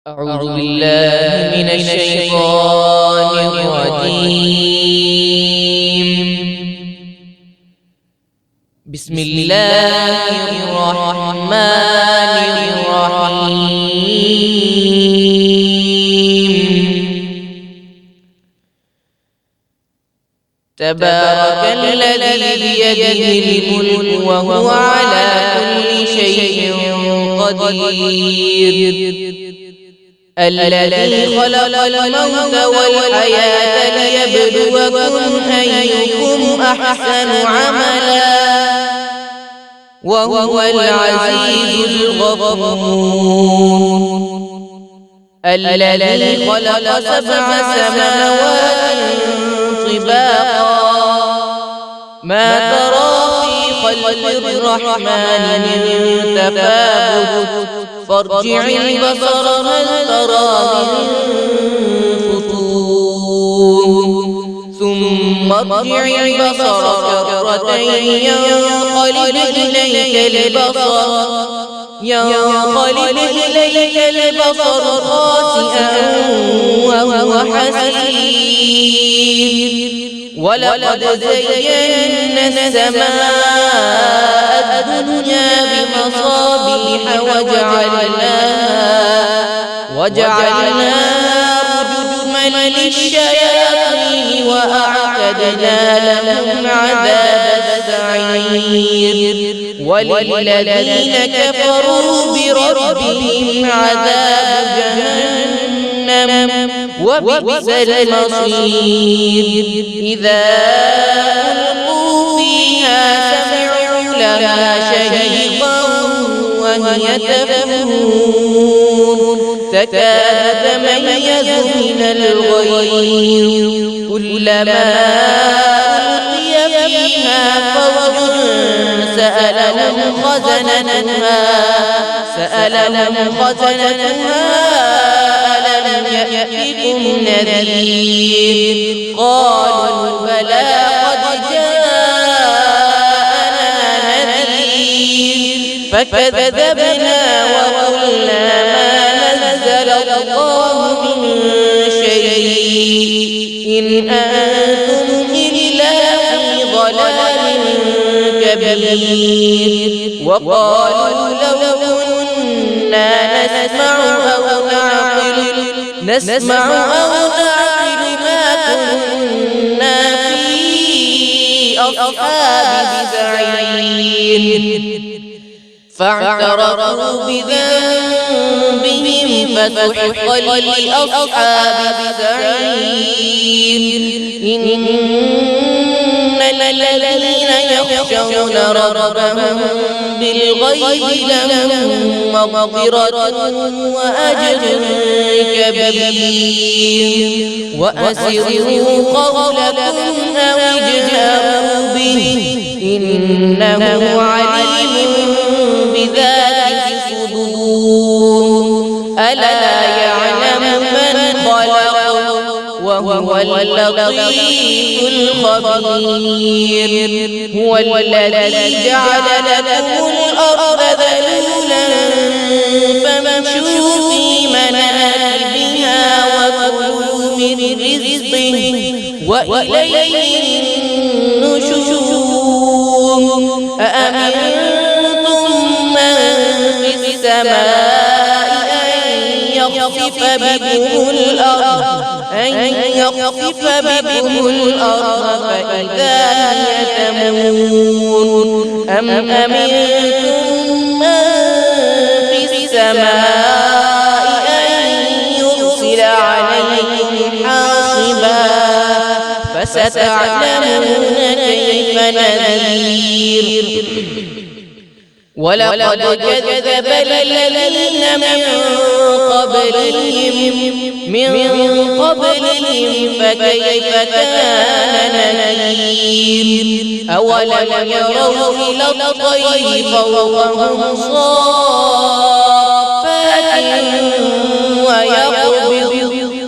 أعوذ بالله من الشيطان الرجيم. بسم الله الرحمن الرحيم. تبارك الذي بيده الملك وهو على كل شيء قدير. الذي خلق الموت والحياة ليبلوكم أيكم أحسن عملا وهو العزيز الغفور. الذي خلق 7 سماوات طباقا ما ترى في خلق الرحمن من تفاوت فارجع البصر هل ترى من فطور ثم ارجع البصر كرتين ينقلب إليك البصر خاسئا وهو حسير. ولقد زينا السماء الدنيا بمصابيح وجعلناها رجوما للشياطين وأعتدنا لهم عذاب السعير. وللذين كفروا بربهم عذاب جهنم وبئس المصير. إذا ألقوا فيها سمعوا لها شهيقا وهي تفور تكاد تميز من الغيظ كلما ألقي فيها فوج سألهم خزنتها ألم يأتكم نذير قالوا بلى قد جاءنا نذير فكذبنا وقلنا ما نزل الله من شيء إن أنتم إلا في ضلال كبير. وقالوا لو كنا نسمع أو نعقل ما كنا في أصحاب السعير. فاعترفوا بذنبهم فسحقا لأصحاب السعير. إن الذين يخشون ربهم بالغيب لهم مغفرة وأجر كبير. وأسروا قولكم أو اجهروا به إنه عليم بذات الصدور. ألا يعلم من خلق وهو اللطيف الخبير. هو الذي جعل لكم الأرض ذلولا فامشوا في مناكبها وكلوا من رزقه وإليه النشور. أأمنتم من في السماء أن يخسف بكم الأرض فإذا هي تمور أم أمنتم من في السماء أن يرسل عليكم حاصبا فستعلمون كيف نذير. ولقد كذب الذين من قبلهم فكيف كان نكير. أولم يروا إلى الطير فوقهم صافات ويقبض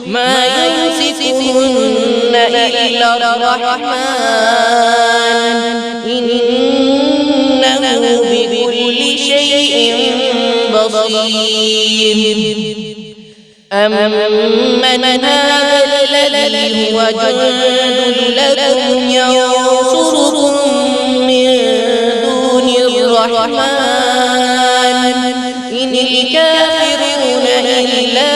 ما يمسكهن إلا الرحمن إنه بكل شيء بصير. أمن هذا الذي هو جند لكم ينصركم من دون الرحمن إن الكافرون إلا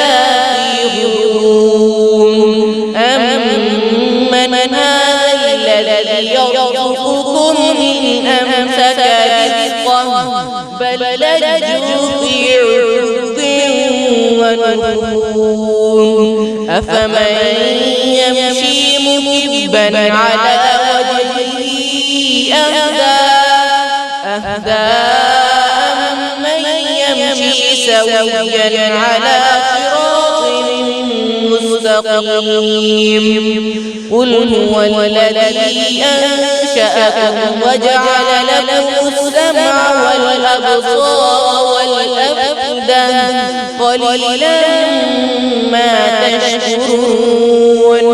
في غرور أمن هذا الذي يرزقكم إن أمسك رزقه بل لجوا في ونفور أفمن يمشي مكبا على وجهه أهدى أمن يمشي سويا على صراط مستقيم قل هو الذي أنشأكم وجعل لكم السمع والأبصار والأفئدة قليلا ما تشكرون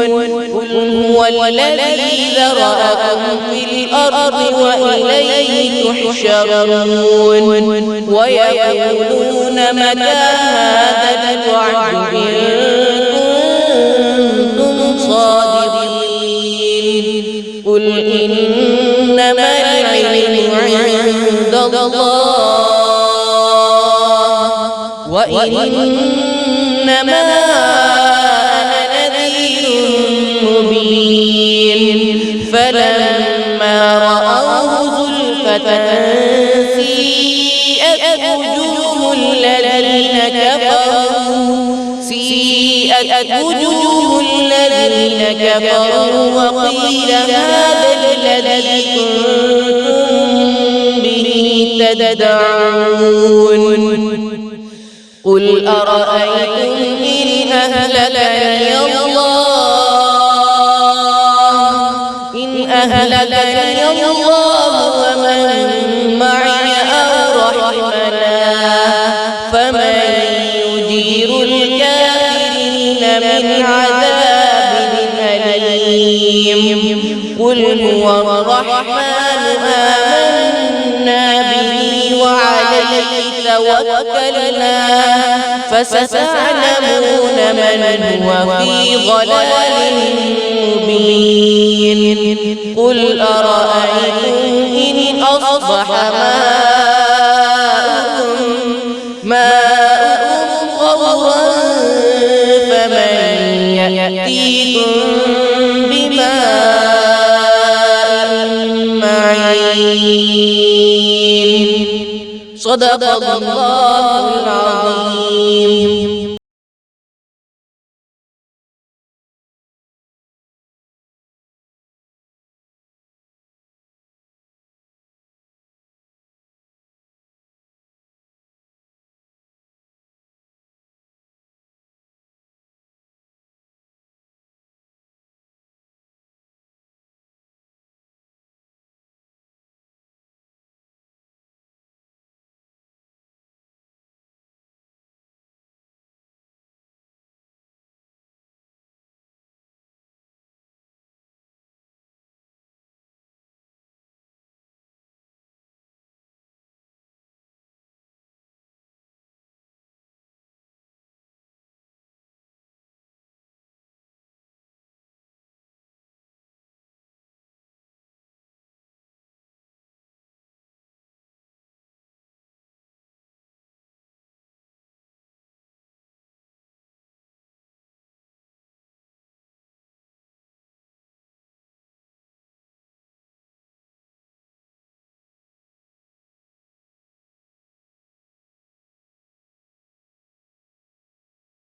قل هو الذي ذرأكم في الأرض وإليه تحشرون ويقولون متى هذا الوعد إن كنتم صادقين قل إنما العلم عند الله وإنما أنا نذير مبين فلما رأوه زلفة سيئت وجوه الذين كفروا وقيل هذا الذي كنتم به تدعون قل أرأيتم إن أهلكني الله ومن معي أو رحمنا فمن يجير الكافرين من عذاب أليم قل هو الرحمن آمنا به وعليه توكلنا فستعلمون من هو في ضلال مبين قل أرأيتم إن أصبح ماؤكم غورا فمن يأتيكم بماء معين صدق الله العظيم.